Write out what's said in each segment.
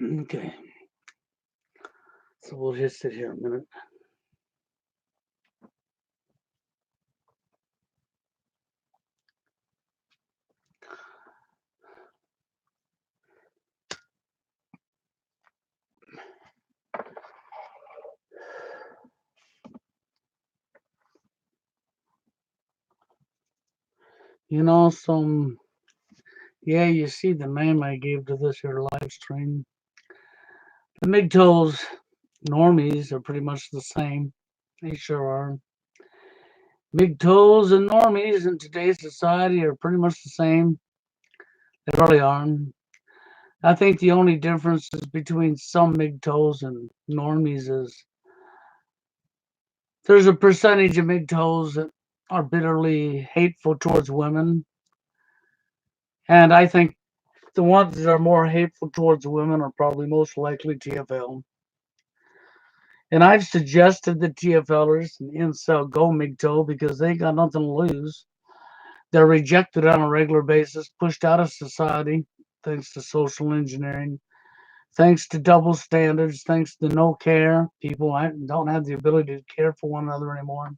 Okay, so we'll just sit here a minute. Some yeah, you see the name I gave to this here live stream. The Mgtows normies are pretty much the same. They sure are. Mgtows and normies in today's society are pretty much the same. They really are. I think the only differences between some Mgtows and normies is there's a percentage of Mgtows that are bitterly hateful towards women. And I think the ones that are more hateful towards women are probably most likely TFL. And I've suggested the TFLers and Incel go Mgtow because they got nothing to lose. They're rejected on a regular basis, pushed out of society thanks to social engineering, thanks to double standards, thanks to no care. People don't have the ability to care for one another anymore.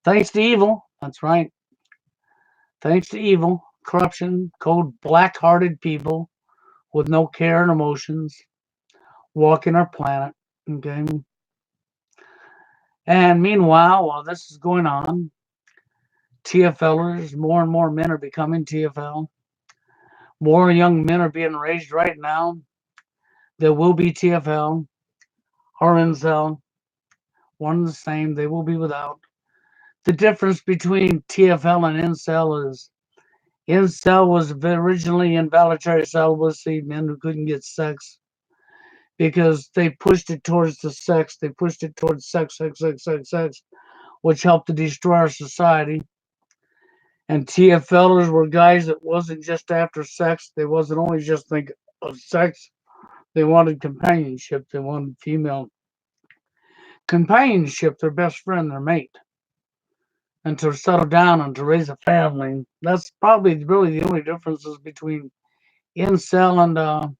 Thanks to evil. That's right. Thanks to evil, corruption, cold, black hearted people with no care and emotions walking our planet. Okay. And meanwhile, while this is going on, TFLers, more and more men are becoming TFL. More young men are being raised right now that will be TFL or Incel. One and the same, they will be without. The difference between TFL and Incel is Incel was originally involuntary celibacy, men who couldn't get sex because they pushed it towards the sex. They pushed it towards sex, sex, sex, sex, sex, which helped to destroy our society. And TFLers were guys that wasn't just after sex. They wasn't only just think of sex. They wanted companionship. They wanted female companionship, their best friend, their mate, and to settle down and to raise a family. That's probably really the only differences between Incel and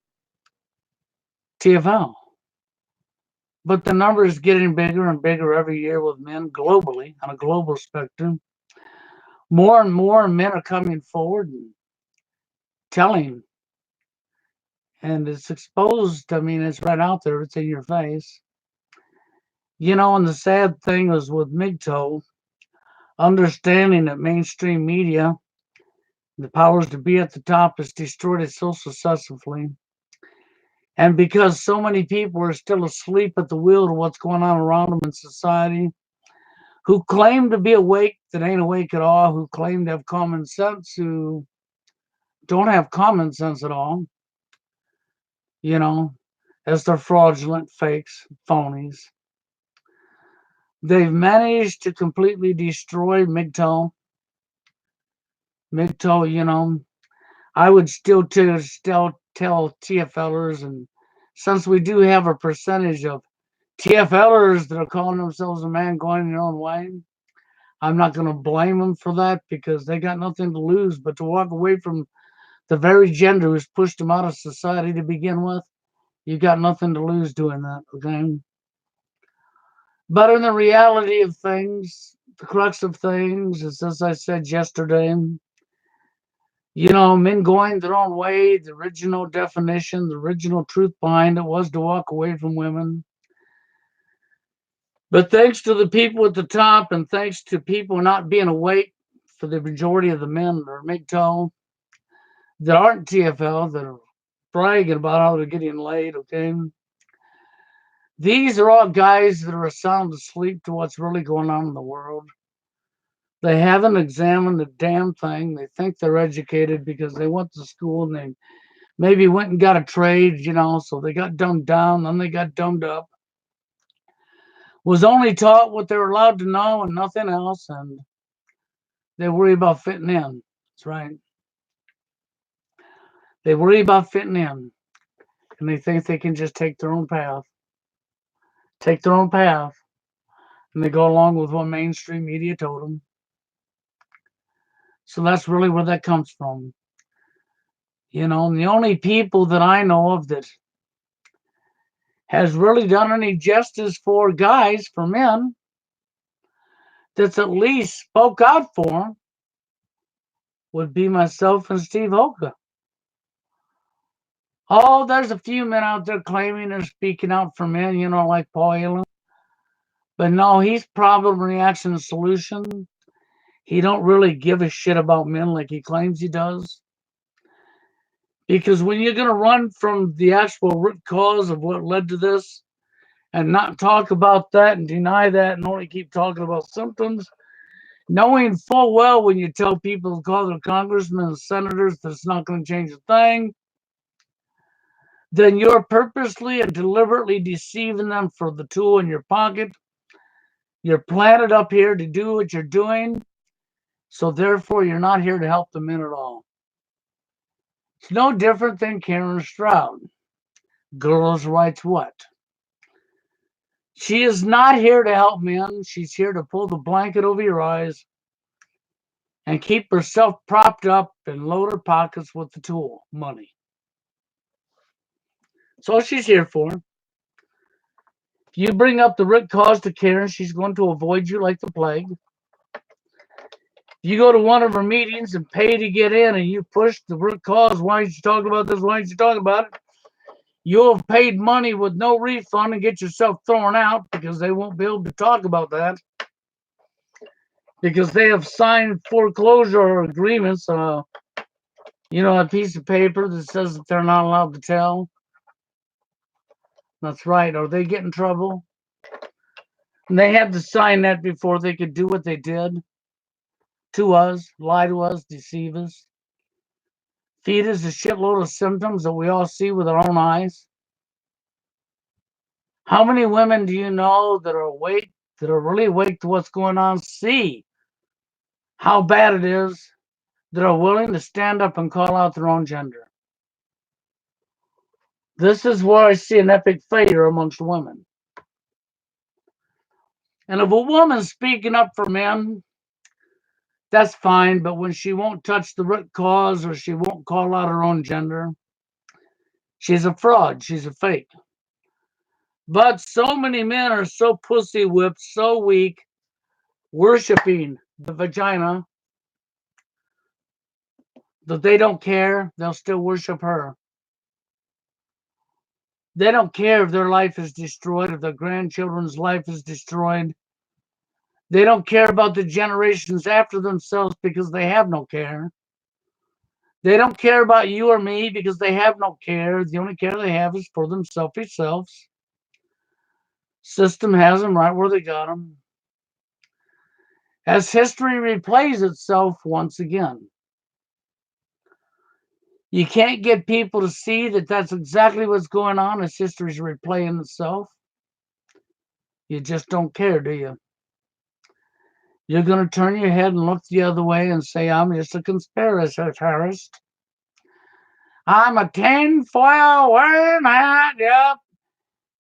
TFL. But the number is getting bigger and bigger every year with men globally on a global spectrum. More and more men are coming forward and telling, and it's exposed. I mean, it's right out there, it's in your face. And the sad thing is with Mgtow, understanding that mainstream media, the powers to be at the top, has destroyed it so successfully. And because so many people are still asleep at the wheel to what's going on around them in society, who claim to be awake that ain't awake at all, who claim to have common sense, who don't have common sense at all, you know, as they're fraudulent, fakes, phonies. They've managed to completely destroy Mgtow. Mgtow, I would still tell TFLers, and since we do have a percentage of TFLers that are calling themselves a man going their own way, I'm not going to blame them for that because they got nothing to lose but to walk away from the very gender who's pushed them out of society to begin with. You got nothing to lose doing that, okay? But in the reality of things, the crux of things is, as I said yesterday, men going their own way, the original definition, the original truth behind it was to walk away from women. But thanks to the people at the top and thanks to people not being awake for the majority of the men that are MGTOW, that aren't TFL, that are bragging about how they're getting laid, okay? These are all guys that are sound asleep to what's really going on in the world. They haven't examined the damn thing. They think they're educated because they went to school and they maybe went and got a trade, so they got dumbed down, then they got dumbed up. Was only taught what they were allowed to know and nothing else, and they worry about fitting in. That's right. They worry about fitting in, and they think they can just take their own path. Take their own path, and they go along with what mainstream media told them. So that's really where that comes from. And the only people that I know of that has really done any justice for guys, for men, that's at least spoke out for them, would be myself and Steve Hoka. Oh, there's a few men out there claiming they're speaking out for men, like Paul Allen. But no, he's problem, reaction, and solution. He don't really give a shit about men like he claims he does. Because when you're going to run from the actual root cause of what led to this and not talk about that and deny that and only keep talking about symptoms, knowing full well when you tell people to call their congressmen and senators that it's not going to change a thing, then you're purposely and deliberately deceiving them for the tool in your pocket. You're planted up here to do what you're doing, so therefore you're not here to help the men at all. It's no different than Karen Stroud. Girls' rights what? She is not here to help men. She's here to pull the blanket over your eyes and keep herself propped up and load her pockets with the tool, money. That's all she's here for. If you bring up the root cause to Karen, she's going to avoid you like the plague. If you go to one of her meetings and pay to get in and you push the root cause, why aren't you talking about this, why aren't you talking about it? You'll have paid money with no refund and get yourself thrown out because they won't be able to talk about that. Because they have signed foreclosure agreements, a piece of paper that says that they're not allowed to tell. That's right. Or they get in trouble. And they had to sign that before they could do what they did to us, lie to us, deceive us, feed us a shitload of symptoms that we all see with our own eyes. How many women do you know that are awake, that are really awake to what's going on, see how bad it is, that are willing to stand up and call out their own gender? This is where I see an epic failure amongst women. And if a woman's speaking up for men, that's fine, but when she won't touch the root cause or she won't call out her own gender, she's a fraud, she's a fake. But so many men are so pussy whipped, so weak, worshiping the vagina, that they don't care, they'll still worship her. They don't care if their life is destroyed, if their grandchildren's life is destroyed. They don't care about the generations after themselves because they have no care. They don't care about you or me because they have no care. The only care they have is for them selfish selves. System has them right where they got them. As history replays itself once again. You can't get people to see that that's exactly what's going on as history's replaying itself. You just don't care, do you? You're going to turn your head and look the other way and say, I'm just a conspiracy theorist. I'm a tinfoil wearing hat, yep.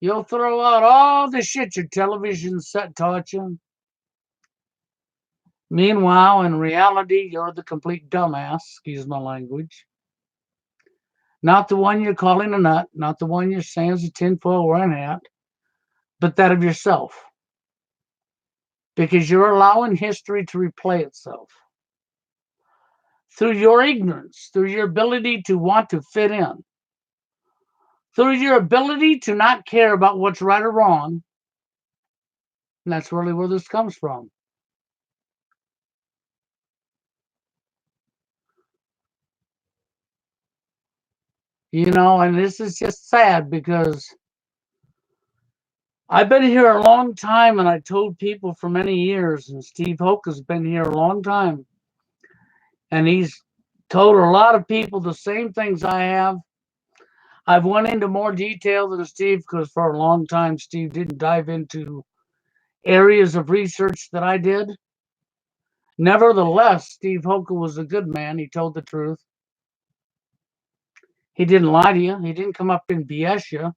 You'll throw out all the shit your television set taught you. Meanwhile, in reality, you're the complete dumbass, excuse my language. Not the one you're calling a nut, not the one you're saying is a tinfoil wearing hat, but that of yourself. Because you're allowing history to replay itself. Through your ignorance, through your ability to want to fit in, through your ability to not care about what's right or wrong. And that's really where this comes from. And this is just sad because I've been here a long time and I told people for many years, and Steve Hoka's been here a long time. And he's told a lot of people the same things I have. I've went into more detail than Steve because for a long time Steve didn't dive into areas of research that I did. Nevertheless, Steve Hoka was a good man. He told the truth. He didn't lie to you. He didn't come up and BS you.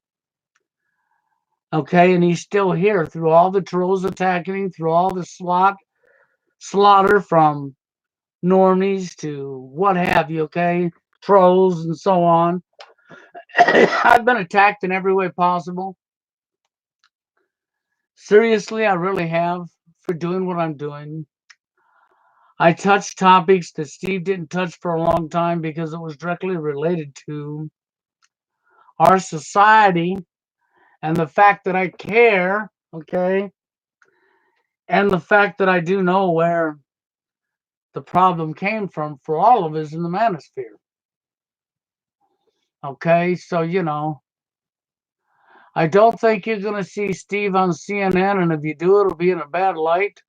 Okay, and he's still here through all the trolls attacking him, through all the slaughter from normies to what have you, okay? Trolls and so on. I've been attacked in every way possible. Seriously, I really have, for doing what I'm doing. I touched topics that Steve didn't touch for a long time because it was directly related to our society and the fact that I care, okay, and the fact that I do know where the problem came from for all of us in the manosphere. Okay, so I don't think you're going to see Steve on CNN, and if you do, it'll be in a bad light.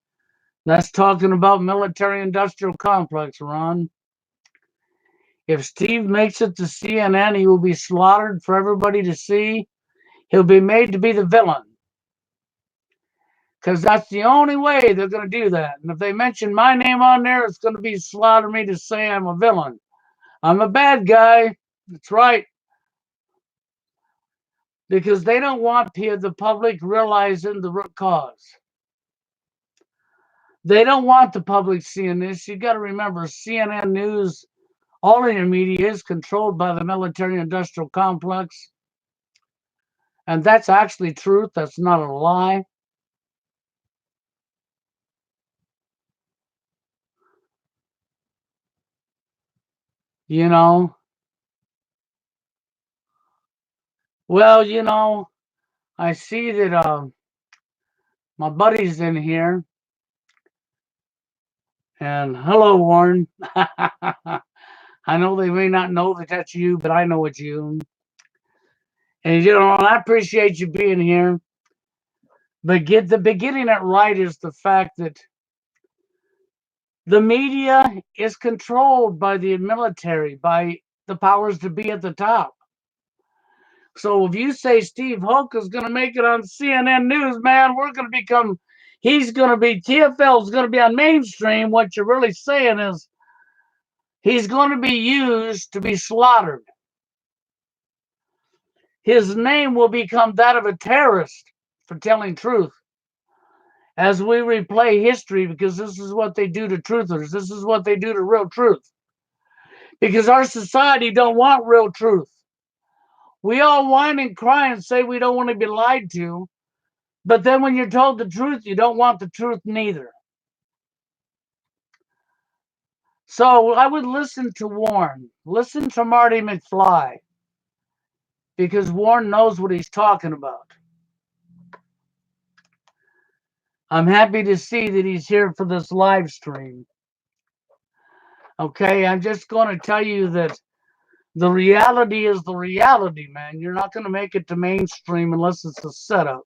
That's talking about military-industrial complex, Ron. If Steve makes it to CNN, he will be slaughtered for everybody to see. He'll be made to be the villain. Because that's the only way they're going to do that. And if they mention my name on there, it's going to be slaughter me to say I'm a villain. I'm a bad guy. That's right. Because they don't want the public realizing the root cause. They don't want the public seeing this. You got to remember, CNN News, all of your media is controlled by the military-industrial complex. And that's actually truth. That's not a lie. You know? Well, I see that my buddy's in here. And hello, Warren. I know they may not know that that's you, but I know it's you. And I appreciate you being here. But beginning it right is the fact that the media is controlled by the military, by the powers to be at the top. So if you say Steve Hulk is going to make it on CNN News, man, TFL is going to be on mainstream. What you're really saying is he's going to be used to be slaughtered. His name will become that of a terrorist for telling truth. As we replay history, because this is what they do to truthers. This is what they do to real truth. Because our society don't want real truth. We all whine and cry and say we don't want to be lied to. But then when you're told the truth, you don't want the truth neither. So I would listen to Warren. Listen to Marty McFly. Because Warren knows what he's talking about. I'm happy to see that he's here for this live stream. Okay, I'm just going to tell you that the reality is the reality, man. You're not going to make it to mainstream unless it's a setup.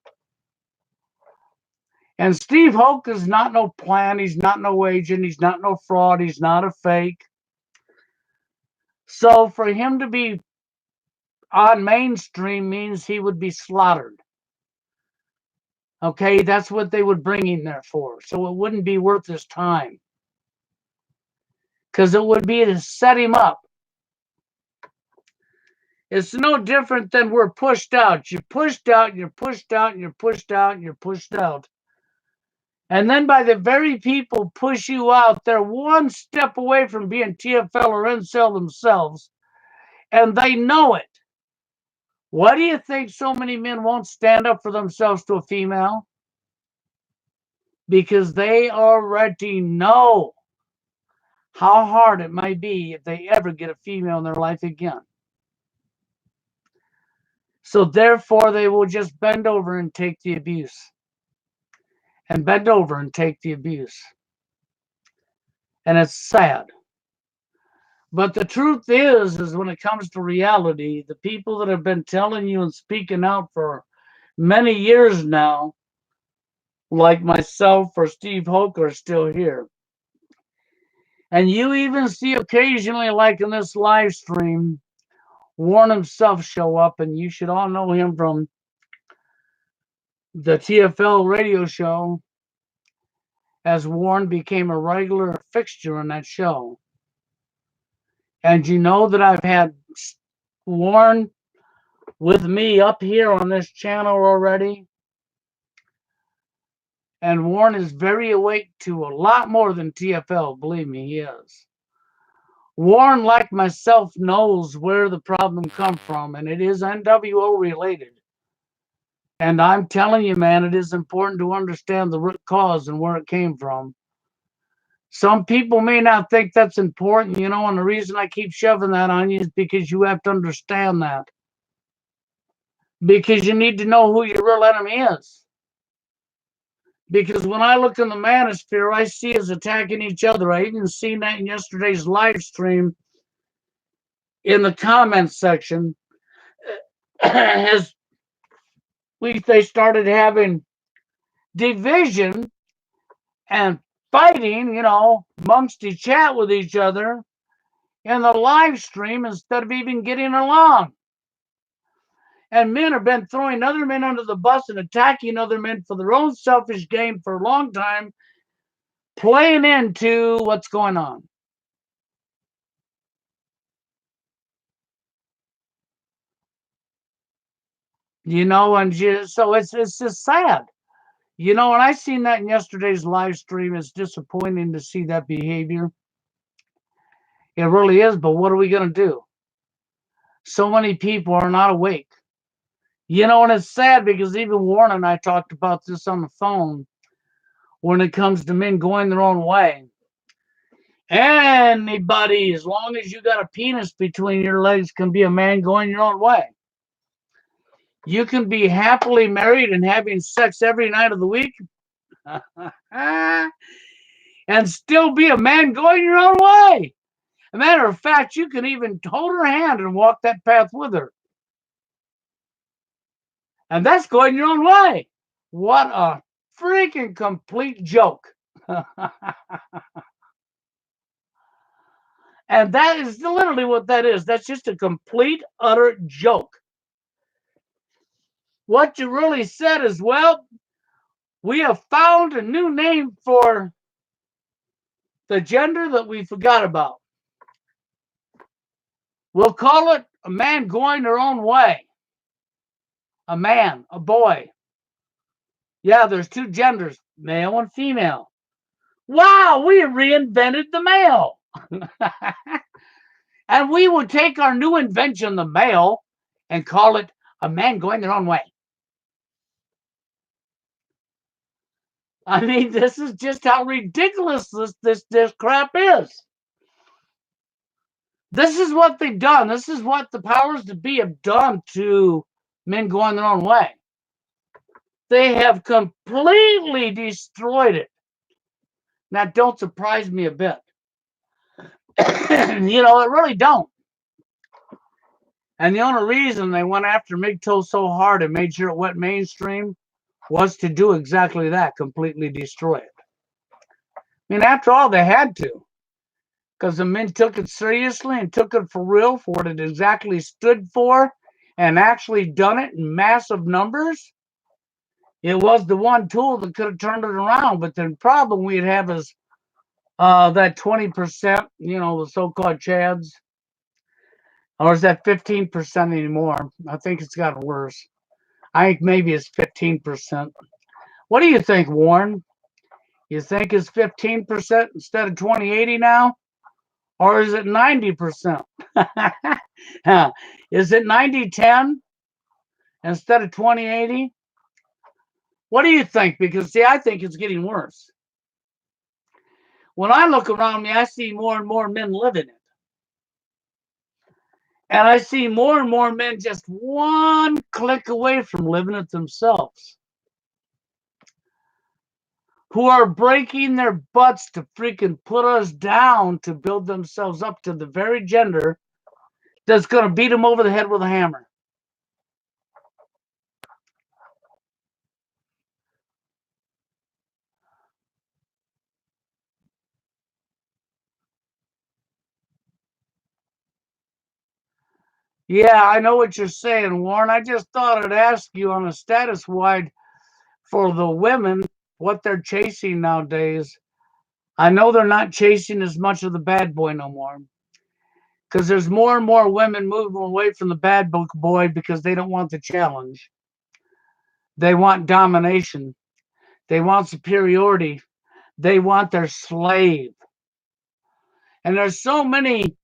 And Steve Hoke is not no plan. He's not no agent. He's not no fraud. He's not a fake. So for him to be on mainstream means he would be slaughtered. Okay, that's what they would bring him there for. So it wouldn't be worth his time. Because it would be to set him up. It's no different than we're pushed out. You're pushed out, you're pushed out, you're pushed out, you're pushed out. And then by the very people push you out, they're one step away from being TFL or Incel themselves. And they know it. Why do you think so many men won't stand up for themselves to a female? Because they already know how hard it might be if they ever get a female in their life again. So therefore, they will just bend over and take the abuse. And bend over and take the abuse. And it's sad. But the truth is when it comes to reality, the people that have been telling you and speaking out for many years now, like myself or Steve Hoke, are still here. And you even see occasionally, like in this live stream, Warren himself show up, and you should all know him from the TFL radio show, as Warren became a regular fixture on that show. And you know that I've had Warren with me up here on this channel already. And Warren is very awake to a lot more than TFL, believe me, he is. Warren, like myself, knows where the problem comes from, and it is NWO related. And I'm telling you, man, it is important to understand the root cause and where it came from. Some people may not think that's important, and the reason I keep shoving that on you is because you have to understand that. Because you need to know who your real enemy is. Because when I look in the manosphere, I see us attacking each other. I even seen that in yesterday's live stream in the comments section. As they started having division and fighting, amongst each chat with each other in the live stream instead of even getting along. And men have been throwing other men under the bus and attacking other men for their own selfish gain for a long time, playing into what's going on. And so it's just sad. When I seen that in yesterday's live stream, it's disappointing to see that behavior. It really is, but what are we going to do? So many people are not awake. And it's sad because even Warren and I talked about this on the phone when it comes to men going their own way. Anybody, as long as you got a penis between your legs, can be a man going your own way. You can be happily married and having sex every night of the week and still be a man going your own way. As a matter of fact, you can even hold her hand and walk that path with her. And that's going your own way. What a freaking complete joke. And that is literally what that is. That's just a complete, utter joke. What you really said is, well, we have found a new name for the gender that we forgot about. We'll call it a man going their own way. A man, a boy. Yeah, there's two genders, male and female. Wow, we reinvented the male. And we would take our new invention, the male, and call it a man going their own way. I mean, this is just how ridiculous this crap is. This is what they've done. This is what the powers that be have done to men going their own way. They have completely destroyed it. That don't surprise me a bit. It really don't. And the only reason they went after Mgtow so hard and made sure it went mainstream was to do exactly that, completely destroy it. I mean, after all, they had to. Because the men took it seriously and took it for real for what it exactly stood for and actually done it in massive numbers. It was the one tool that could have turned it around. But the problem we'd have is that 20%, the so-called Chads. Or is that 15% anymore? I think it's gotten worse. I think maybe it's 15%. What do you think, Warren? You think it's 15% instead of 2080 now? Or is it 90%? Is it 90-10 instead of 2080? What do you think? Because, see, I think it's getting worse. When I look around me, I see more and more men living it. And I see more and more men just one click away from living it themselves, who are breaking their butts to freaking put us down to build themselves up to the very gender that's going to beat them over the head with a hammer. Yeah, I know what you're saying, Warren. I just thought I'd ask you on a status wide for the women what they're chasing nowadays. I know they're not chasing as much of the bad boy no more, because there's more and more women moving away from the bad boy because they don't want the challenge. They want domination. They want superiority. They want their slave. And there's so many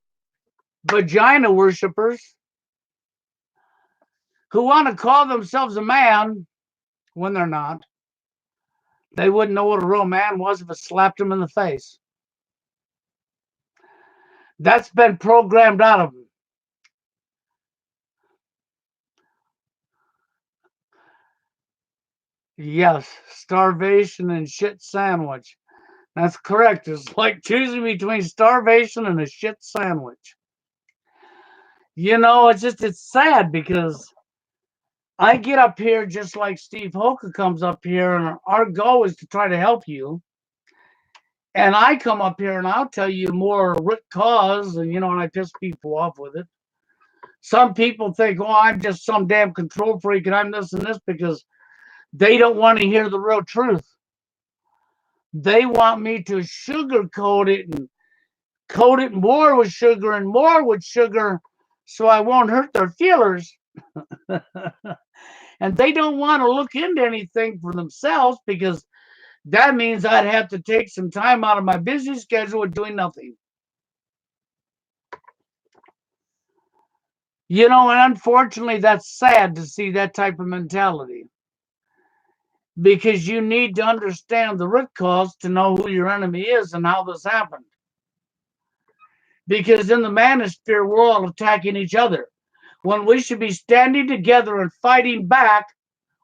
vagina worshippers who want to call themselves a man when they're not. They wouldn't know what a real man was if it slapped them in the face. That's been programmed out of them. Yes, starvation and shit sandwich. That's correct. It's like choosing between starvation and a shit sandwich. It's sad because I get up here just like Steve Hoka comes up here, and our goal is to try to help you. And I come up here and I'll tell you more root cause, and I piss people off with it. Some people think, oh, I'm just some damn control freak and I'm this and this because they don't want to hear the real truth. They want me to sugarcoat it and coat it more with sugar and more with sugar so I won't hurt their feelers. And they don't want to look into anything for themselves because that means I'd have to take some time out of my busy schedule of doing nothing. And unfortunately, that's sad to see that type of mentality because you need to understand the root cause to know who your enemy is and how this happened. Because in the manosphere, we're all attacking each other. When we should be standing together and fighting back,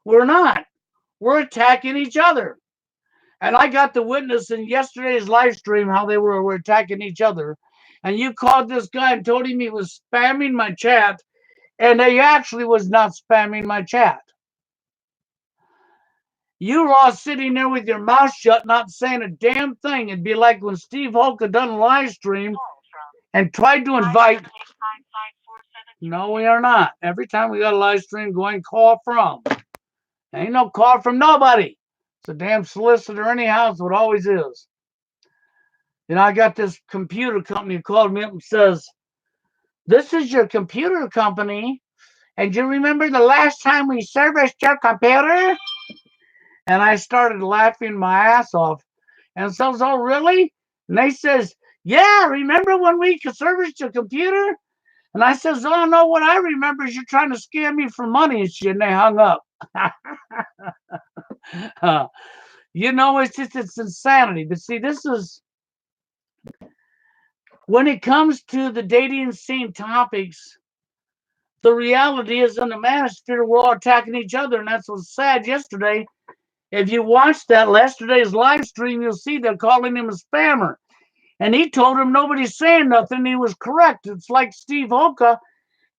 we're not. We're attacking each other. And I got to witness in yesterday's live stream how they were attacking each other. And you called this guy and told him he was spamming my chat, and he actually was not spamming my chat. You were all sitting there with your mouth shut, not saying a damn thing. It'd be like when Steve Hulk had done a live stream and tried to invite. No, we are not. Every time we got a live stream going, call from. Ain't no call from nobody. It's a damn solicitor anyhow. It's what it always is. I got this computer company called me up and says, this is your computer company. And you remember the last time we serviced your computer? And I started laughing my ass off. And says, oh, really? And they says, yeah, remember when we serviced your computer? And I says, oh, no, what I remember is you're trying to scam me for money and shit. And they hung up. It's insanity. But see, this is, when it comes to the dating scene topics, the reality is in the manosphere, we're all attacking each other. And that's what's sad yesterday. If you watched that yesterday's live stream, you'll see they're calling him a spammer. And he told him nobody's saying nothing. He was correct. It's like Steve Hoka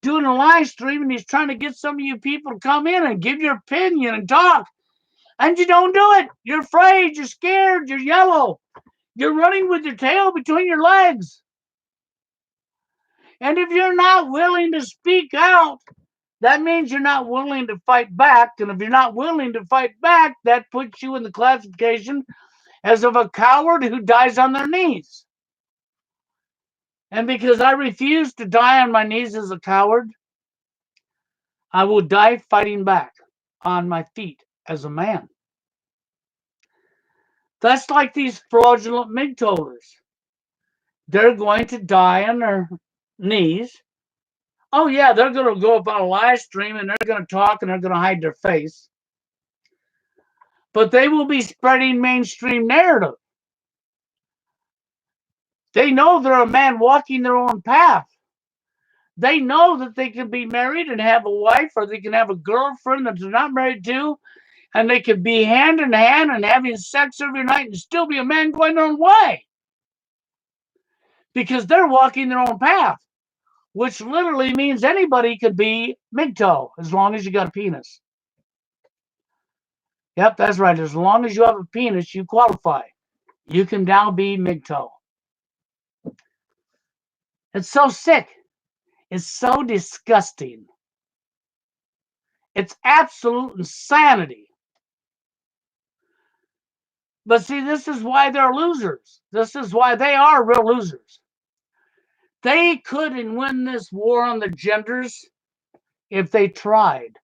doing a live stream, and he's trying to get some of you people to come in and give your opinion and talk. And you don't do it. You're afraid. You're scared. You're yellow. You're running with your tail between your legs. And if you're not willing to speak out, that means you're not willing to fight back. And if you're not willing to fight back, that puts you in the classification as of a coward who dies on their knees. And because I refuse to die on my knees as a coward, I will die fighting back on my feet as a man. That's like these fraudulent Mgtowers. They're going to die on their knees. Oh, yeah, they're going to go up on a live stream and they're going to talk and they're going to hide their face. But they will be spreading mainstream narrative. They know they're a man walking their own path. They know that they can be married and have a wife, or they can have a girlfriend that they're not married to, and they could be hand in hand and having sex every night and still be a man going their own way. Because they're walking their own path, which literally means anybody could be Mgtow as long as you got a penis. Yep, that's right. As long as you have a penis, you qualify. You can now be Mgtow. It's so sick. It's so disgusting. It's absolute insanity. But see, this is why they're losers. This is why they are real losers. They couldn't win this war on the genders if they tried.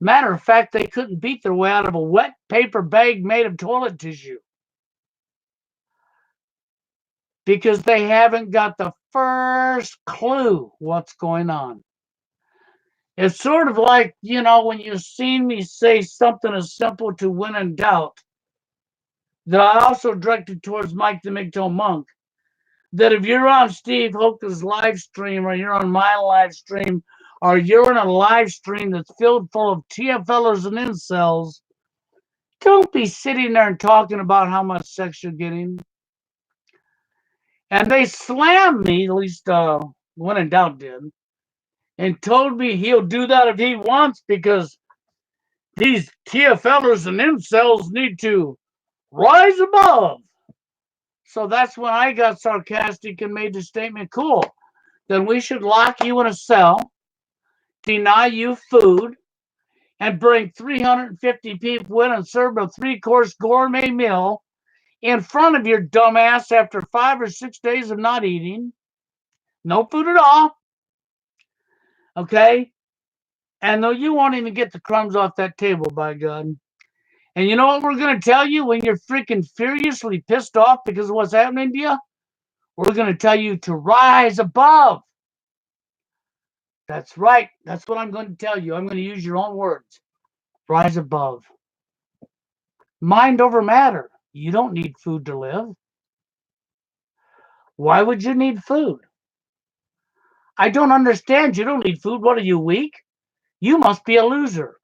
Matter of fact, they couldn't beat their way out of a wet paper bag made of toilet tissue. Because they haven't got the first clue what's going on. It's sort of like, when you've seen me say something as simple to when in doubt, that I also directed towards Mike the Mgtow monk, that if you're on Steve Hoka's live stream or you're on my live stream or you're in a live stream that's filled full of Tflers and Incels, don't be sitting there and talking about how much sex you're getting. And they slammed me, at least when in doubt did, and told me he'll do that if he wants because these TFLers and incels need to rise above. So that's when I got sarcastic and made the statement, cool, then we should lock you in a cell, deny you food, and bring 350 people in and serve a 3-course gourmet meal in front of your dumbass after 5 or 6 days of not eating. No food at all. Okay? And though you won't even get the crumbs off that table, by God. And you know what we're going to tell you when you're freaking furiously pissed off because of what's happening to you? We're going to tell you to rise above. That's right. That's what I'm going to tell you. I'm going to use your own words. Rise above. Mind over matter. You don't need food to live. Why would you need food? I don't understand. You don't need food. What are you, weak? You must be a loser.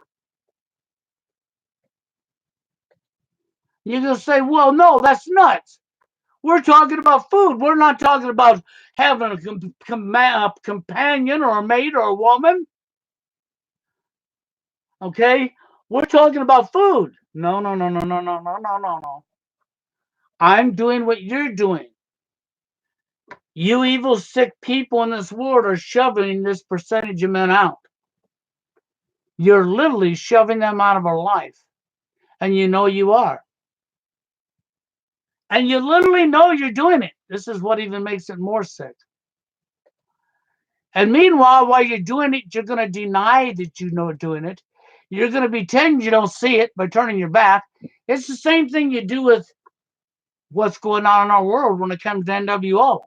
You're going to say, well, no, that's nuts. We're talking about food. We're not talking about having a companion or a mate or a woman. Okay? We're talking about food. No, no, no, no, no, no, no, no, no, no. I'm doing what you're doing. You evil, sick people in this world are shoving this percentage of men out. You're literally shoving them out of our life. And you know you are. And you literally know you're doing it. This is what even makes it more sick. And meanwhile, while you're doing it, you're going to deny that you know doing it. You're going to pretend you don't see it by turning your back. It's the same thing you do with what's going on in our world when it comes to NWO.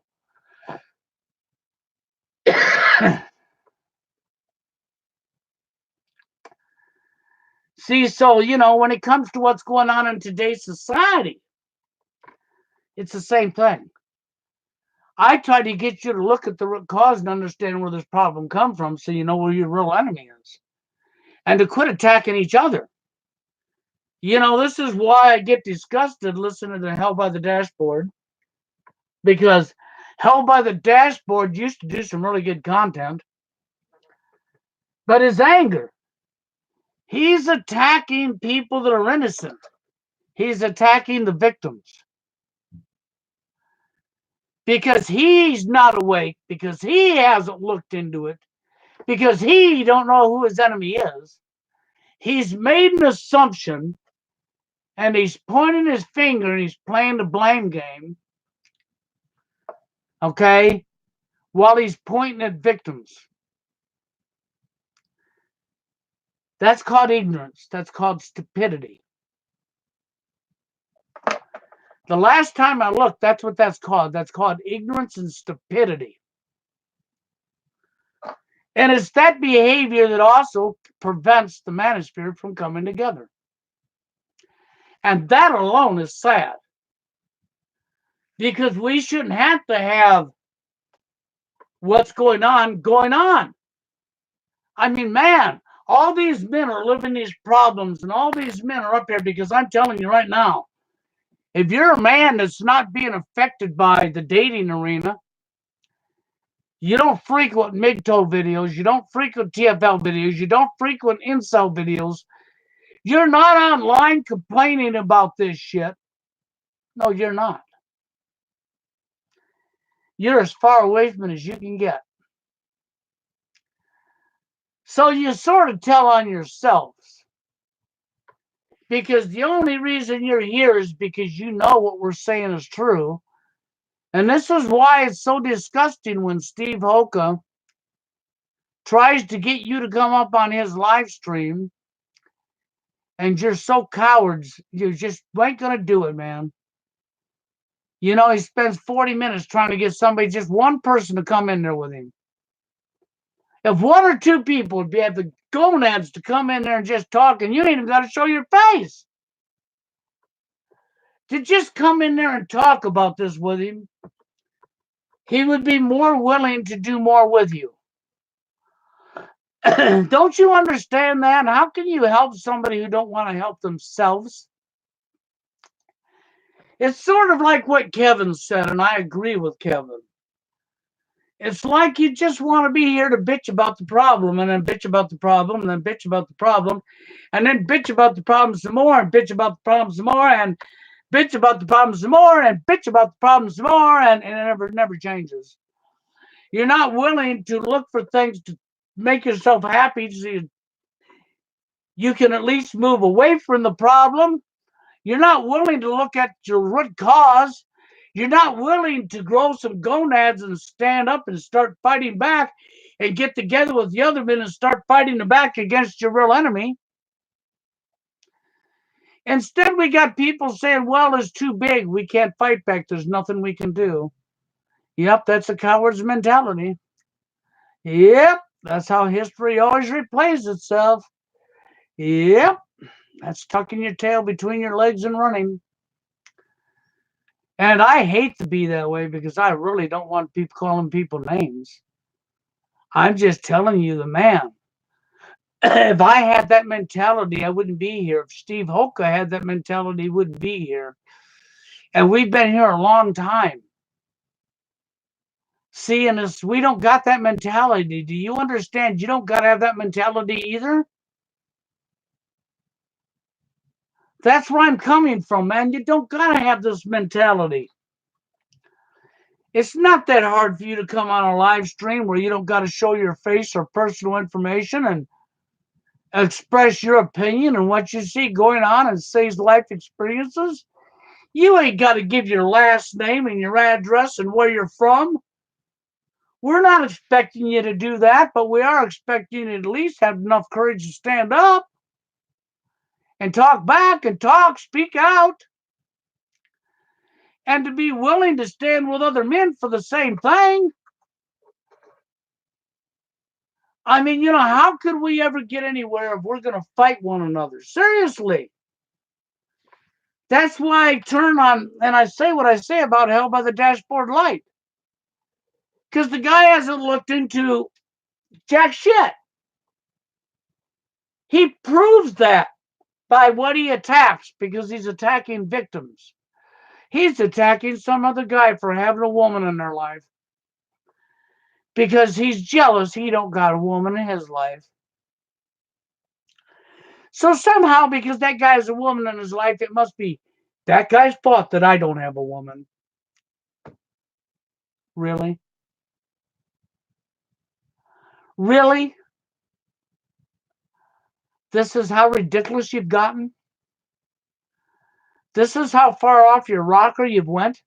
See, so, when it comes to what's going on in today's society, it's the same thing. I try to get you to look at the root cause and understand where this problem comes from so you know where your real enemy is. And to quit attacking each other. This is why I get disgusted listening to Hell by the Dashboard. Because Hell by the Dashboard used to do some really good content. But his anger, he's attacking people that are innocent. He's attacking the victims. Because he's not awake, because he hasn't looked into it, because he don't know who his enemy is. He's made an assumption, and he's pointing his finger, and he's playing the blame game, okay, while he's pointing at victims. That's called ignorance. That's called stupidity. The last time I looked, that's what that's called. That's called ignorance and stupidity. And it's that behavior that also prevents the manosphere from coming together. And that alone is sad. Because we shouldn't have to have what's going on. I mean, man, all these men are living these problems and all these men are up here because I'm telling you right now, if you're a man that's not being affected by the dating arena, you don't frequent Mgtow videos, you don't frequent TFL videos, you don't frequent Incel videos, you're not online complaining about this shit. No, you're not. You're as far away from it as you can get. So you sort of tell on yourselves. Because the only reason you're here is because you know what we're saying is true. And this is why it's so disgusting when Steve Hoka tries to get you to come up on his live stream and you're so cowards, you just ain't going to do it, man. He spends 40 minutes trying to get somebody, just one person to come in there with him. If one or two people would have the gonads to come in there and just talk, and you ain't even got to show your face, to just come in there and talk about this with him, he would be more willing to do more with you. Don't you understand that? How can you help somebody who don't want to help themselves? It's sort of like what Kevin said, and I agree with Kevin. It's like you just want to be here to bitch about the problem, and then bitch about the problem, and then bitch about the problem, and then bitch about the problem some more, and bitch about the problem some more, and bitch about the problem some more, and bitch about the problem some more, and it never changes. You're not willing to look for things to make yourself happy so you can at least move away from the problem. You're not willing to look at your root cause. You're not willing to grow some gonads and stand up and start fighting back and get together with the other men and start fighting back against your real enemy. Instead, we got people saying, well, it's too big. We can't fight back. There's nothing we can do. Yep, that's a coward's mentality. Yep, that's how history always replays itself. Yep, that's tucking your tail between your legs and running. And I hate to be that way because I really don't want people calling people names. I'm just telling you the man. If I had that mentality, I wouldn't be here. If Steve Hoka had that mentality, he wouldn't be here. And we've been here a long time. Seeing us, we don't got that mentality. Do you understand? You don't got to have that mentality either. That's where I'm coming from, man. You don't got to have this mentality. It's not that hard for you to come on a live stream where you don't got to show your face or personal information and express your opinion and what you see going on and say life experiences. You ain't got to give your last name and your address and where you're from. We're not expecting you to do that, but we are expecting you to at least have enough courage to stand up and talk back and speak out, and to be willing to stand with other men for the same thing. I mean, how could we ever get anywhere if we're going to fight one another? Seriously. That's why I turn on and I say what I say about Hell by the Dashboard Light. Because the guy hasn't looked into jack shit. He proves that by what he attacks, because he's attacking victims. He's attacking some other guy for having a woman in their life. Because he's jealous he don't got a woman in his life. So somehow, because that guy has a woman in his life, it must be that guy's fault that I don't have a woman. Really? Really? This is how ridiculous you've gotten? This is how far off your rocker you've went?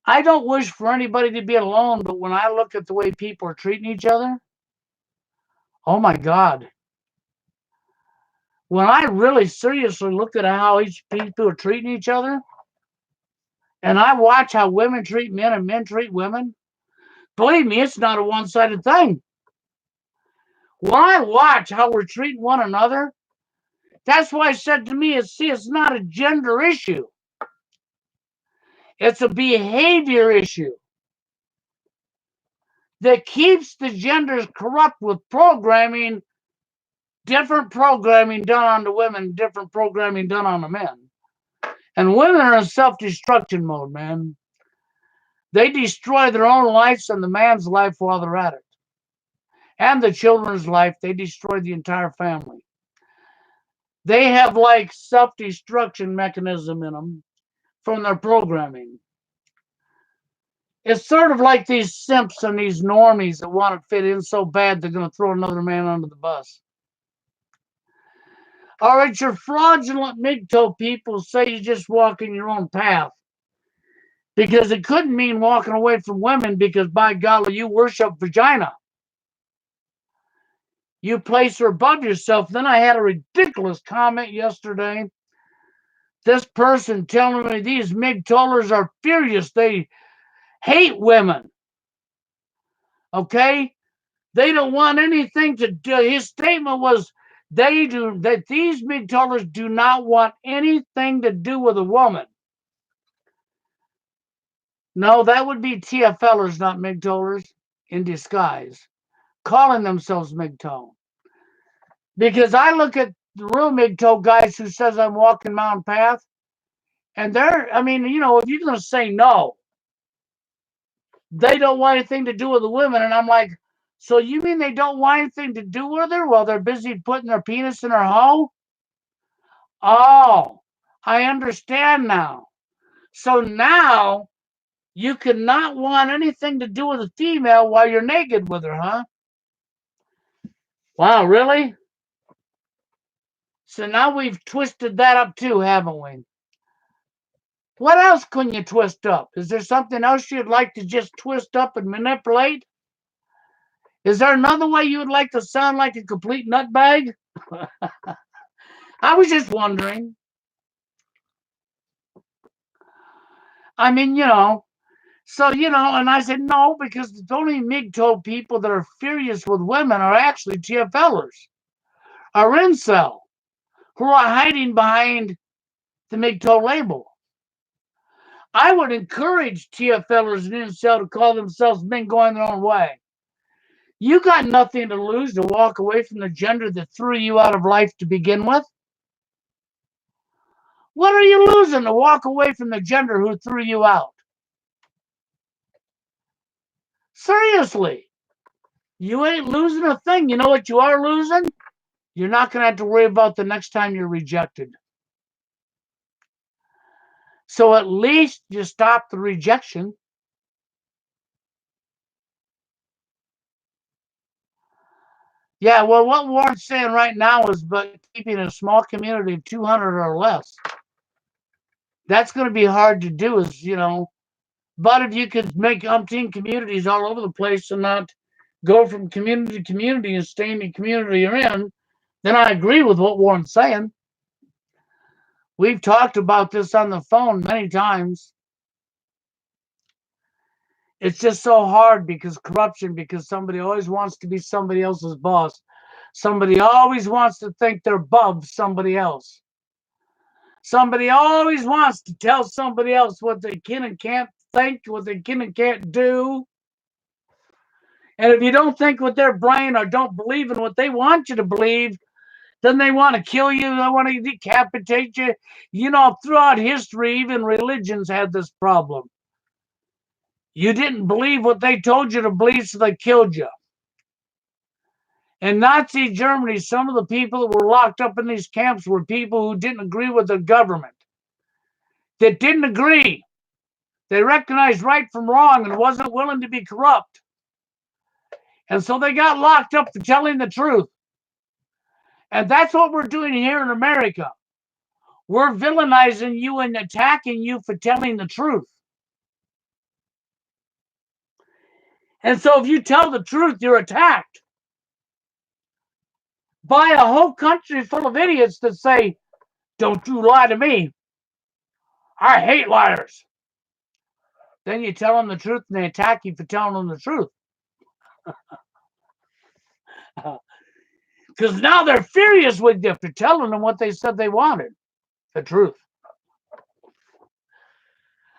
I don't wish for anybody to be alone, but when I look at the way people are treating each other, oh my God. When I really seriously look at how each people are treating each other, and I watch how women treat men and men treat women, believe me, it's not a one-sided thing. When I watch how we're treating one another, that's why I said to me, it's not a gender issue. It's a behavior issue that keeps the genders corrupt with programming, different programming done on the women, different programming done on the men. And women are in self-destruction mode, man. They destroy their own lives and the man's life while they're at it. And the children's life, they destroy the entire family. They have like self-destruction mechanism in them from their programming. It's sort of like these simps and these normies that want to fit in so bad they're going to throw another man under the bus. All right, your fraudulent Mgtow people say you just walk in your own path. Because it couldn't mean walking away from women because, by golly, you worship vagina. You place her above yourself. Then I had a ridiculous comment yesterday. This person telling me these Mgtowers are furious. They hate women. Okay? They don't want anything to do. His statement was that these Mgtowers do not want anything to do with a woman. No, that would be Tflers, not Mgtowers, in disguise, calling themselves Mgtow. Because I look at the real Mgtow guys who says I'm walking mountain path, and I mean, if you're going to say no, they don't want anything to do with the women. And I'm like, so you mean they don't want anything to do with her while they're busy putting their penis in her hole? Oh, I understand now. So now you cannot want anything to do with a female while you're naked with her, huh? Wow, really? So now we've twisted that up too, haven't we? What else can you twist up? Is there something else you'd like to just twist up and manipulate? Is there another way you would like to sound like a complete nutbag? I was just wondering. I mean, so, and I said, no, because the only Mgtow people that are furious with women are actually Tflers, are Incel, who are hiding behind the Mgtow label. I would encourage Tflers and Incel to call themselves men going their own way. You got nothing to lose to walk away from the gender that threw you out of life to begin with. What are you losing to walk away from the gender who threw you out? Seriously, you ain't losing a thing. You know what you are losing? You're not going to have to worry about the next time you're rejected. So at least you stop the rejection. Yeah, well, what Warren's saying right now is but keeping a small community of 200 or less. That's going to be hard to do, but if you could make umpteen communities all over the place and not go from community to community and stay in the community you're in, then I agree with what Warren's saying. We've talked about this on the phone many times. It's just so hard because corruption, because somebody always wants to be somebody else's boss. Somebody always wants to think they're above somebody else. Somebody always wants to tell somebody else what they can and can't think, what they can and can't do. And if you don't think with their brain or don't believe in what they want you to believe, then they want to kill you. They want to decapitate you. Throughout history, even religions had this problem. You didn't believe what they told you to believe, so they killed you. In Nazi Germany, some of the people that were locked up in these camps were people who didn't agree with the government. That didn't agree. They recognized right from wrong and wasn't willing to be corrupt. And so they got locked up for telling the truth. And that's what we're doing here in America. We're villainizing you and attacking you for telling the truth. And so if you tell the truth, you're attacked by a whole country full of idiots that say, don't you lie to me. I hate liars. Then you tell them the truth and they attack you for telling them the truth. Because now they're furious with you for telling them what they said they wanted. The truth.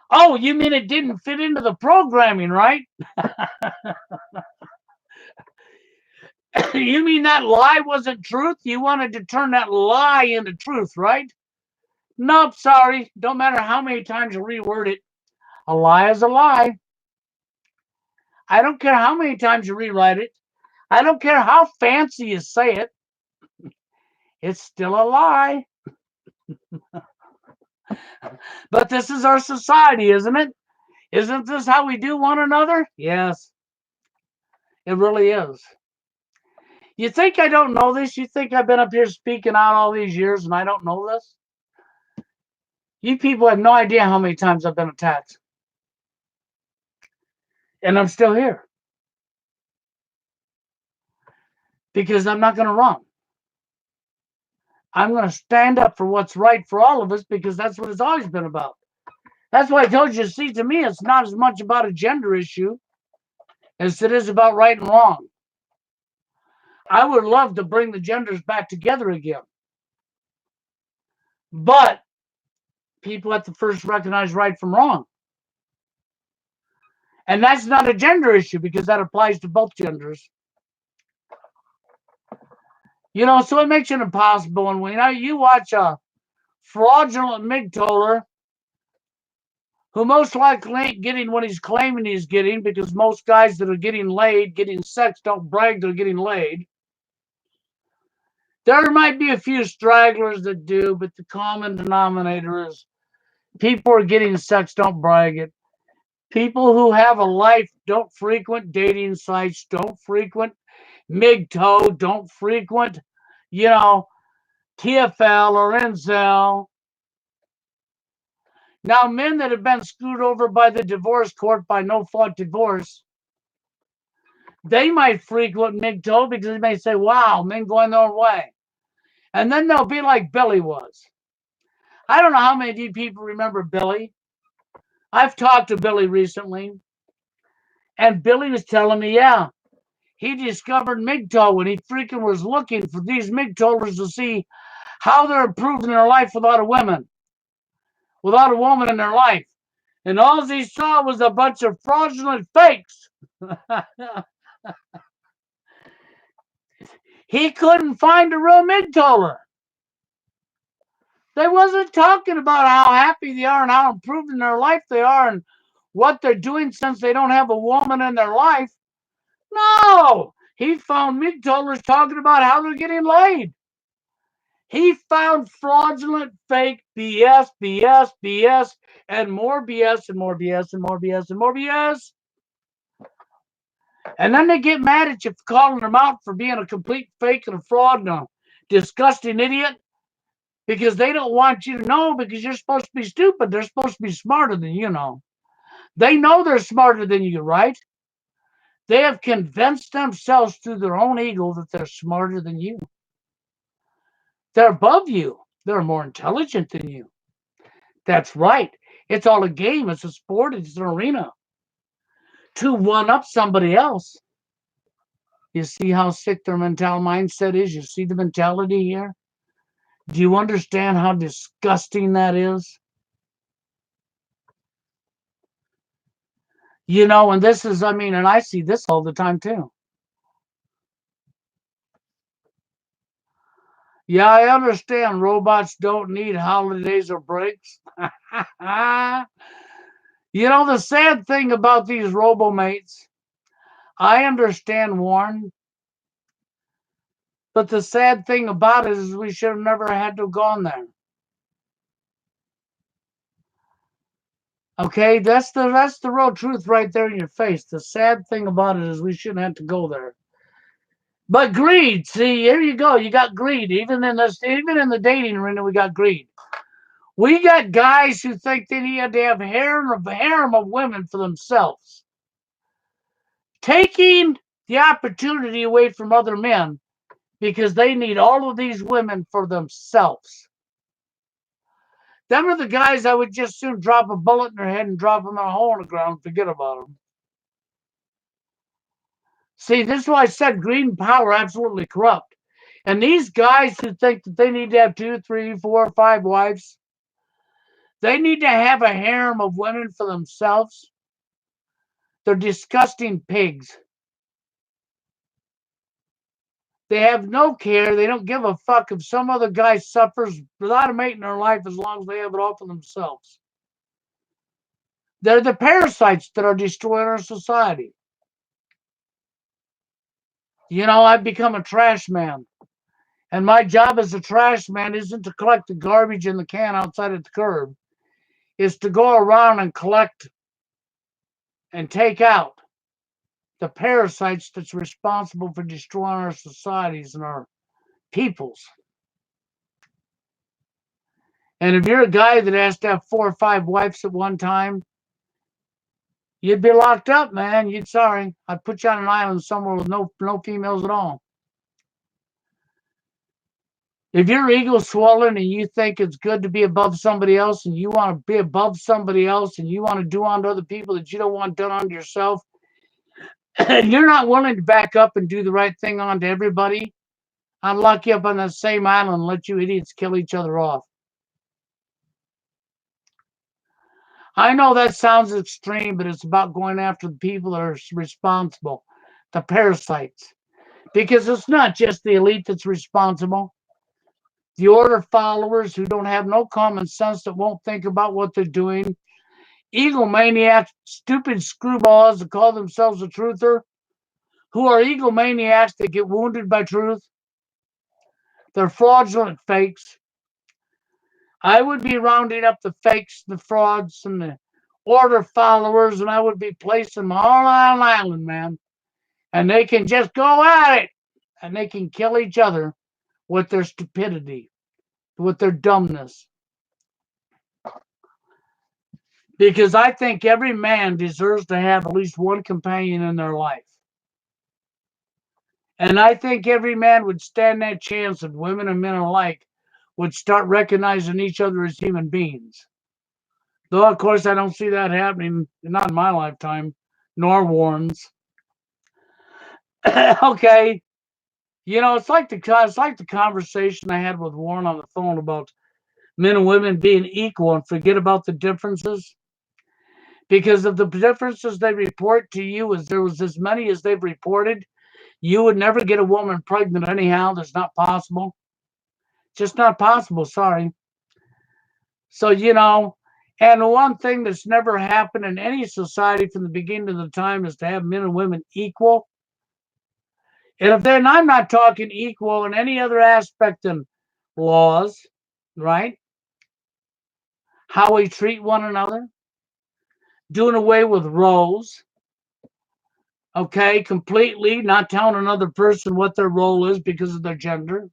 Oh, you mean it didn't fit into the programming, right? You mean that lie wasn't truth? You wanted to turn that lie into truth, right? Nope, sorry. Don't matter how many times you reword it. A lie is a lie. I don't care how many times you rewrite it. I don't care how fancy you say it. It's still a lie. But this is our society, isn't it? Isn't this how we do one another? Yes, it really is. You think I don't know this? You think I've been up here speaking out all these years and I don't know this? You people have no idea how many times I've been attacked. And I'm still here. Because I'm not going to run. I'm going to stand up for what's right for all of us because that's what it's always been about. That's why I told you, see, to me, it's not as much about a gender issue. as it is about right and wrong. I would love to bring the genders back together again. But people have to first recognize right from wrong. And that's not a gender issue because that applies to both genders. So it makes it impossible. And when you watch a fraudulent Mgtower who most likely ain't getting what he's claiming he's getting, because most guys that are getting laid, getting sex, don't brag they're getting laid. There might be a few stragglers that do, but the common denominator is people are getting sex, don't brag it. People who have a life don't frequent dating sites, don't frequent Mgtow, don't frequent, Tfl or Incel. Now, men that have been screwed over by the divorce court by no-fault divorce, they might frequent Mgtow because they may say, wow, men going their way. And then they'll be like Billy was. I don't know how many of you people remember Billy. I've talked to Billy recently, and Billy was telling me, yeah, he discovered Mgtow and he freaking was looking for these Mgtowers to see how they're improving their life without a woman in their life. And all he saw was a bunch of fraudulent fakes. He couldn't find a real Mgtower. They wasn't talking about how happy they are and how improved in their life they are and what they're doing since they don't have a woman in their life. No! He found Mgtowers talking about how they're getting laid. He found fraudulent, fake BS, BS, BS, and more BS, and more BS, and more BS, and more BS. And then they get mad at you for calling them out for being a complete fake and a fraud and a disgusting idiot because they don't want you to know because you're supposed to be stupid. They're supposed to be smarter than you know. They know they're smarter than you, right? They have convinced themselves through their own ego that they're smarter than you. They're above you. They're more intelligent than you. That's right. It's all a game. It's a sport. It's an arena to one up somebody else. You see how sick their mental mindset is? You see the mentality here? Do you understand how disgusting that is? And this is, and I see this all the time too. Yeah, I understand robots don't need holidays or breaks. The sad thing about these robomates, I understand, Warren, but the sad thing about it is we should have never had to have gone there. Okay, that's the real truth right there in your face. The sad thing about it is we shouldn't have to go there. But greed, see, here you go. You got greed. Even in the dating arena, we got greed. We got guys who think that he had to have a harem of women for themselves, taking the opportunity away from other men because they need all of these women for themselves. Them are the guys I would just soon drop a bullet in their head and drop them in a hole in the ground and forget about them. See, this is why I said greed and power are absolutely corrupt. And these guys who think that they need to have 2, 3, 4, 5 wives, they need to have a harem of women for themselves. They're disgusting pigs. They have no care. They don't give a fuck if some other guy suffers without a mate in their life as long as they have it all for themselves. They're the parasites that are destroying our society. I've become a trash man. And my job as a trash man isn't to collect the garbage in the can outside at the curb. It's to go around and collect and take out the parasites that's responsible for destroying our societies and our peoples. And if you're a guy that has to have 4 or 5 wives at one time, you'd be locked up, man. I'd put you on an island somewhere with no females at all. If your ego's swollen and you think it's good to be above somebody else and you want to be above somebody else and you want to do unto other people that you don't want done unto yourself, and you're not willing to back up and do the right thing on to everybody, I'd lock you up on that same island and let you idiots kill each other off. I know that sounds extreme, but it's about going after the people that are responsible, the parasites. Because it's not just the elite that's responsible. The order followers who don't have no common sense, that won't think about what they're doing. Egomaniacs, stupid screwballs that call themselves a truther, who are egomaniacs that get wounded by truth. They're fraudulent fakes. I would be rounding up the fakes, the frauds, and the order followers, and I would be placing them all on an island, man. And they can just go at it, and they can kill each other with their stupidity, with their dumbness. Because I think every man deserves to have at least one companion in their life. And I think every man would stand that chance if women and men alike would start recognizing each other as human beings. Though, of course, I don't see that happening, not in my lifetime, nor Warren's. Okay, it's like the conversation I had with Warren on the phone about men and women being equal and forget about the differences. Because if the differences they report to you is there was as many as they've reported, you would never get a woman pregnant anyhow. That's not possible. Just not possible. Sorry. So, and the one thing that's never happened in any society from the beginning of the time is to have men and women equal. And I'm not talking equal in any other aspect than laws, right? How we treat one another, doing away with roles, okay, completely not telling another person what their role is because of their gender,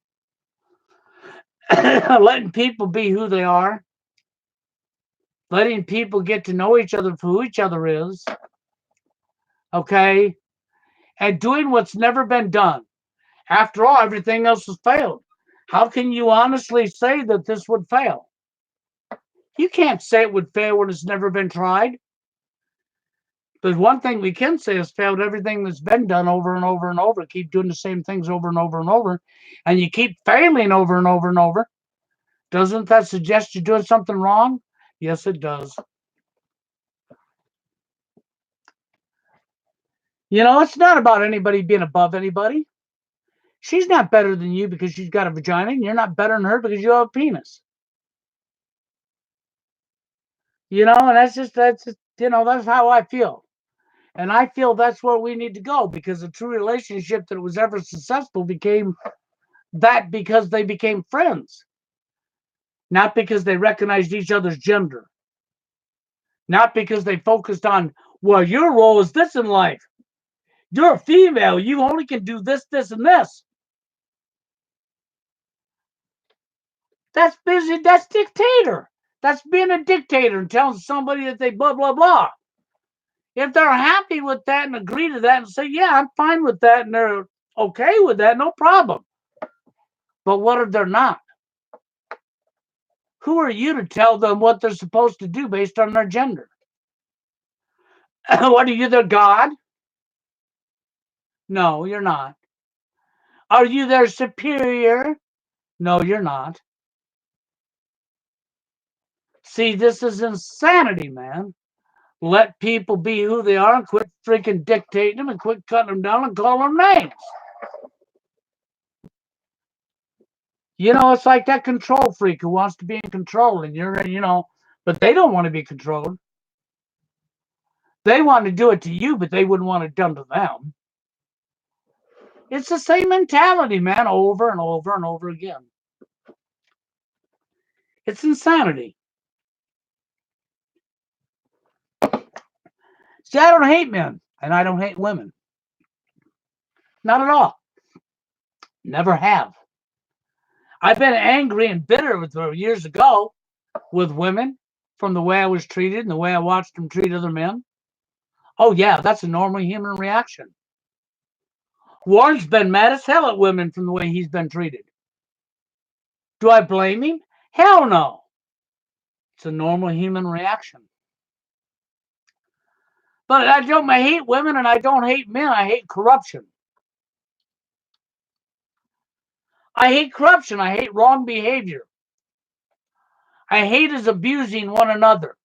letting people be who they are, letting people get to know each other for who each other is, okay, and doing what's never been done. After all, everything else has failed. How can you honestly say that this would fail? You can't say it would fail when it's never been tried. There's one thing we can say has failed everything that's been done over and over and over. Keep doing the same things over and over and over, and you keep failing over and over and over. Doesn't that suggest you're doing something wrong? Yes, it does. It's not about anybody being above anybody. She's not better than you because she's got a vagina, and you're not better than her because you have a penis. And that's how I feel. And I feel that's where we need to go, because a true relationship that was ever successful became that because they became friends, not because they recognized each other's gender, not because they focused on, well, your role is this in life. You're a female. You only can do this, this, and this. That's busy. That's dictator. That's being a dictator and telling somebody that they blah, blah, blah. If they're happy with that and agree to that and say, yeah, I'm fine with that, and they're okay with that, no problem. But what if they're not? Who are you to tell them what they're supposed to do based on their gender? What are you, their God? No, you're not. Are you their superior? No, you're not. See, this is insanity, man. Let people be who they are and quit freaking dictating them and quit cutting them down and calling them names. It's like that control freak who wants to be in control, and but they don't want to be controlled. They want to do it to you, but they wouldn't want it done to them. It's the same mentality, man, over and over and over again. It's insanity. See, I don't hate men, and I don't hate women. Not at all. Never have. I've been angry and bitter with her years ago with women from the way I was treated and the way I watched them treat other men. Oh, yeah, that's a normal human reaction. Warren's been mad as hell at women from the way he's been treated. Do I blame him? Hell no. It's a normal human reaction. But I don't hate women and I don't hate men. I hate corruption. I hate corruption. I hate wrong behavior. I hate us abusing one another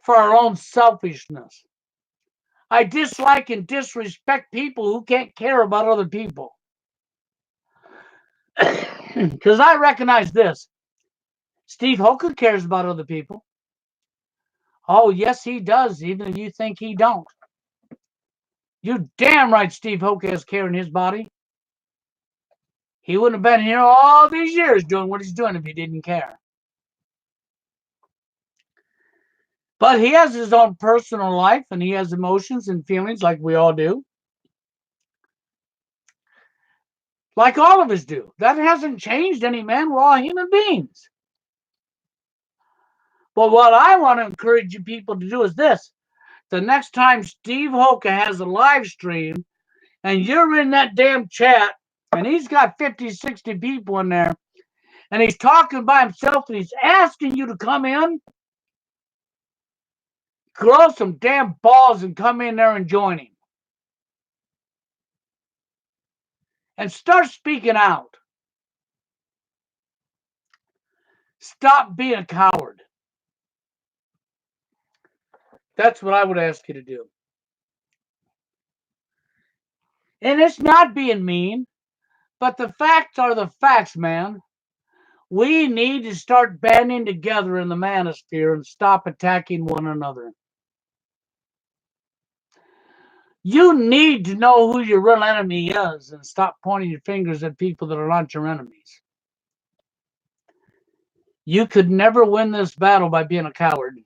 for our own selfishness. I dislike and disrespect people who can't care about other people. Because I recognize this. Steve Hoka cares about other people. Oh, yes, he does, even if you think he don't. You damn right Steve Hoka has care in his body. He wouldn't have been here all these years doing what he's doing if he didn't care. But he has his own personal life and he has emotions and feelings like we all do. Like all of us do. That hasn't changed any, man. We're all human beings. But what I want to encourage you people to do is this. The next time Steve Hoka has a live stream and you're in that damn chat and he's got 50, 60 people in there and he's talking by himself and he's asking you to come in, grow some damn balls and come in there and join him. And start speaking out. Stop being a coward. That's what I would ask you to do. And it's not being mean, but the facts are the facts, man. We need to start banding together in the manosphere and stop attacking one another. You need to know who your real enemy is and stop pointing your fingers at people that are not your enemies. You could never win this battle by being a coward.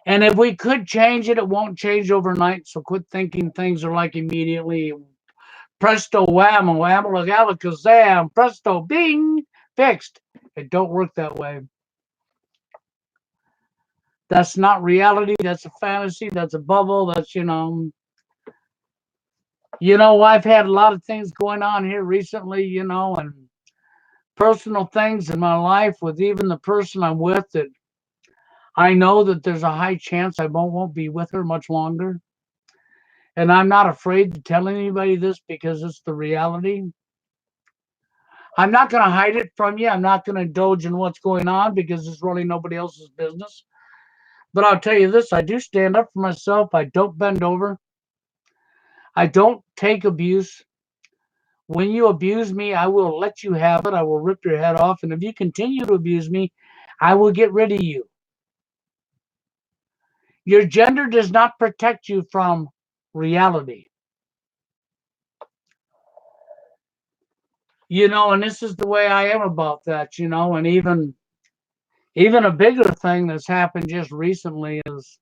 And if we could change it, it won't change overnight. So quit thinking things are like immediately presto wham, alakazam, presto bing, fixed. It don't work that way. That's not reality. That's a fantasy. That's a bubble. That's, I've had a lot of things going on here recently, and personal things in my life with even the person I'm with that I know that there's a high chance I won't be with her much longer. And I'm not afraid to tell anybody this because it's the reality. I'm not going to hide it from you. I'm not going to indulge in what's going on because it's really nobody else's business. But I'll tell you this, I do stand up for myself. I don't bend over. I don't take abuse. When you abuse me, I will let you have it. I will rip your head off. And if you continue to abuse me, I will get rid of you. Your gender does not protect you from reality. And this is the way I am about that, and even a bigger thing that's happened just recently is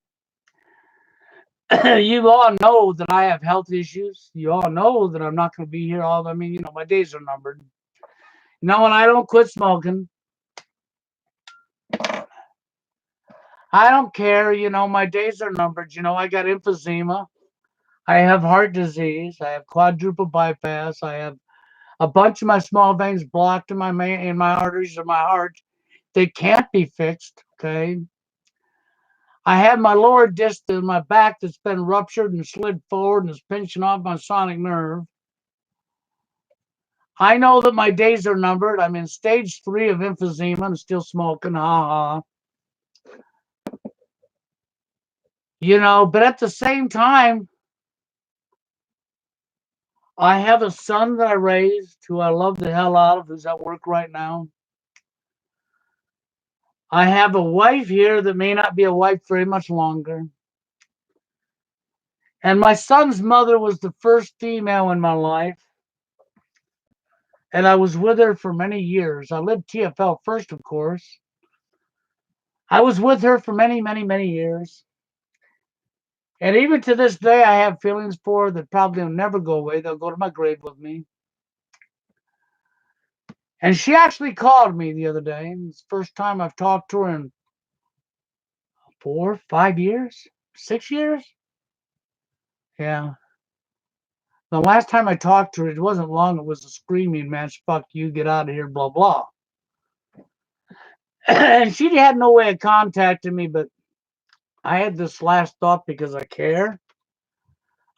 you all know that I have health issues. You all know that I'm not going to be here my days are numbered. And I don't quit smoking. I don't care, my days are numbered. I got emphysema. I have heart disease. I have quadruple bypass. I have a bunch of my small veins blocked in my arteries of my heart. They can't be fixed, okay? I have my lower disc in my back that's been ruptured and slid forward and is pinching off my sonic nerve. I know that my days are numbered. I'm in stage 3 of emphysema and still smoking. Ha ha. But at the same time, I have a son that I raised who I love the hell out of, who's at work right now. I have a wife here that may not be a wife very much longer. And my son's mother was the first female in my life. And I was with her for many years. I lived TFL first, of course. I was with her for many, many, many years. And even to this day, I have feelings for her that probably will never go away. They'll go to my grave with me. And she actually called me the other day. And it's the first time I've talked to her in 4, 5 years, 6 years. Yeah. The last time I talked to her, it wasn't long. It was a screaming match. Fuck you, get out of here, blah, blah. And she had no way of contacting me, but I had this last thought because I care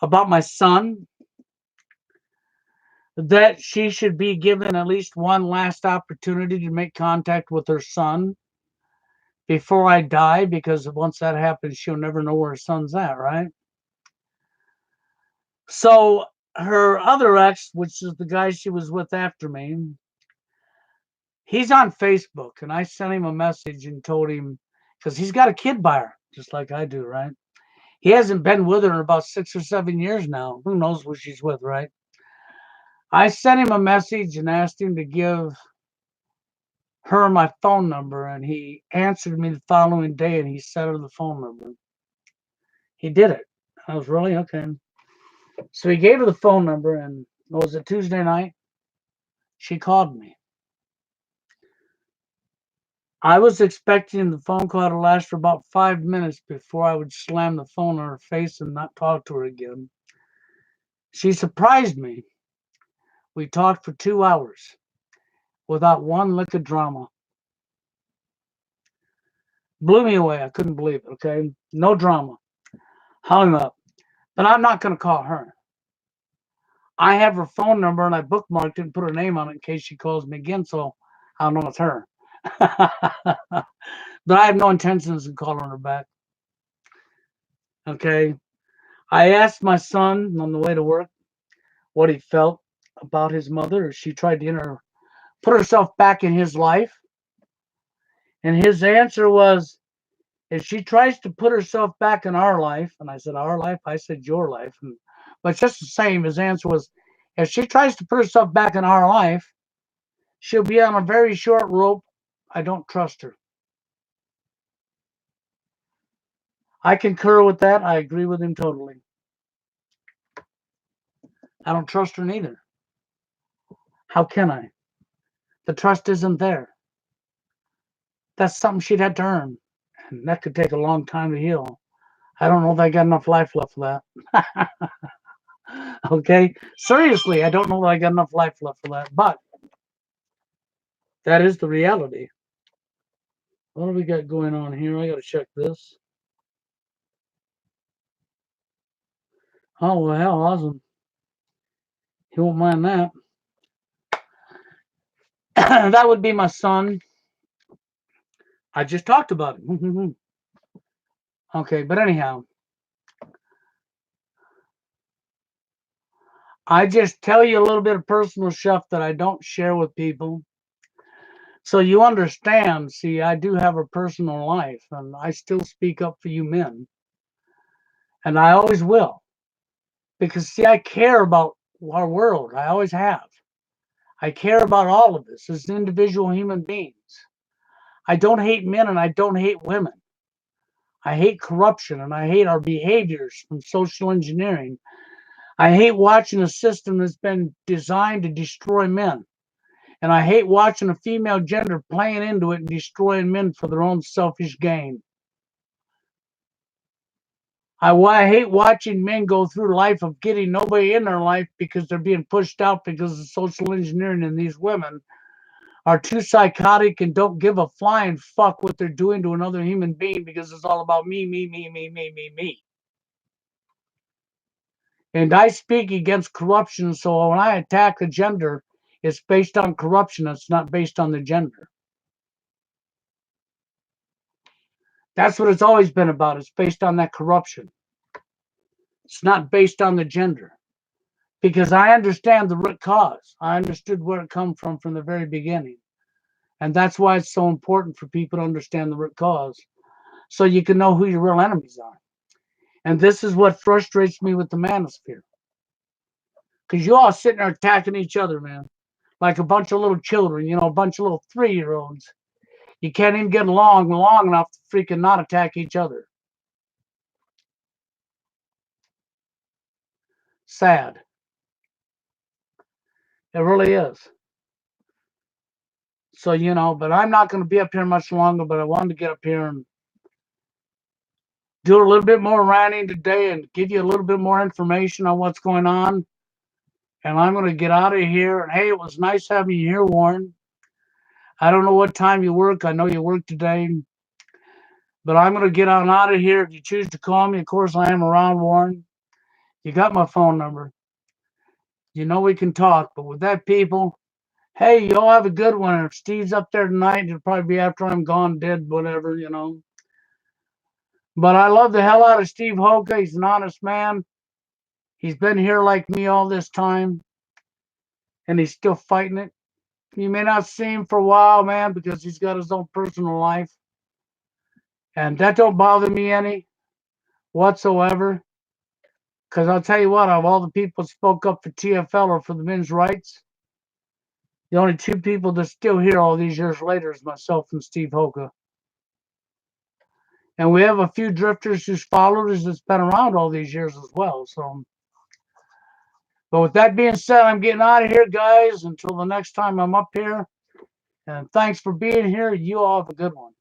about my son, that she should be given at least one last opportunity to make contact with her son before I die, because once that happens, she'll never know where her son's at, right? So her other ex, which is the guy she was with after me, he's on Facebook, and I sent him a message and told him, because he's got a kid by her, just like I do, right? He hasn't been with her in about 6 or 7 years now. Who knows who she's with, right? I sent him a message and asked him to give her my phone number, and he answered me the following day, and he sent her the phone number. He did it. I was really okay. So he gave her the phone number, and it was a Tuesday night. She called me. I was expecting the phone call to last for about 5 minutes before I would slam the phone on her face and not talk to her again. She surprised me. We talked for 2 hours without one lick of drama. Blew me away. I couldn't believe it, okay? No drama. Hung up. But I'm not going to call her. I have her phone number, and I bookmarked it and put her name on it in case she calls me again, so I'll know it's her. But I have no intentions of calling her back. Okay. I asked my son on the way to work what he felt about his mother. She tried to put herself back in his life. And his answer was, if she tries to put herself back in our life, and I said, our life? I said, your life. But just the same, his answer was, if she tries to put herself back in our life, she'll be on a very short rope. I don't trust her. I concur with that. I agree with him totally. I don't trust her neither. How can I? The trust isn't there. That's something she'd have to earn. And that could take a long time to heal. I don't know if I got enough life left for that. Okay? Seriously, I don't know if I got enough life left for that. But that is the reality. What do we got going on here? I got to check this. Oh, well, hell, awesome. You won't mind that. That would be my son. I just talked about it. Okay, but anyhow, I just tell you a little bit of personal stuff that I don't share with people. So you understand, see, I do have a personal life, and I still speak up for you men. And I always will. Because, see, I care about our world. I always have. I care about all of us as individual human beings. I don't hate men and I don't hate women. I hate corruption and I hate our behaviors from social engineering. I hate watching a system that's been designed to destroy men. And I hate watching a female gender playing into it and destroying men for their own selfish gain. I hate watching men go through life of getting nobody in their life because they're being pushed out because of social engineering, and these women are too psychotic and don't give a flying fuck what they're doing to another human being because it's all about me, me, me, me, me, me, me. And I speak against corruption, so when I attack the gender, it's based on corruption. It's not based on the gender. That's what it's always been about. It's based on that corruption. It's not based on the gender. Because I understand the root cause. I understood where it come from the very beginning. And that's why it's so important for people to understand the root cause, so you can know who your real enemies are. And this is what frustrates me with the manosphere. Because you all sitting there attacking each other, man. Like a bunch of little children, a bunch of little 3-year-olds. You can't even get along long enough to freaking not attack each other. Sad. It really is. So, but I'm not going to be up here much longer, but I wanted to get up here and do a little bit more ranting today and give you a little bit more information on what's going on. And I'm going to get out of here. And hey, it was nice having you here, Warren. I don't know what time you work. I know you work today. But I'm going to get on out of here. If you choose to call me, of course, I am around, Warren. You got my phone number. You know we can talk. But with that, people, hey, y'all have a good one. If Steve's up there tonight, it'll probably be after I'm gone, dead, whatever. But I love the hell out of Steve Hoka. He's an honest man. He's been here like me all this time, and he's still fighting it. You may not see him for a while, man, because he's got his own personal life. And that don't bother me any whatsoever. Because I'll tell you what, of all the people that spoke up for TFL or for the men's rights, the only two people that's still here all these years later is myself and Steve Hoka. And we have a few drifters whose followers that's been around all these years as well. But with that being said, I'm getting out of here, guys, until the next time I'm up here. And thanks for being here. You all have a good one.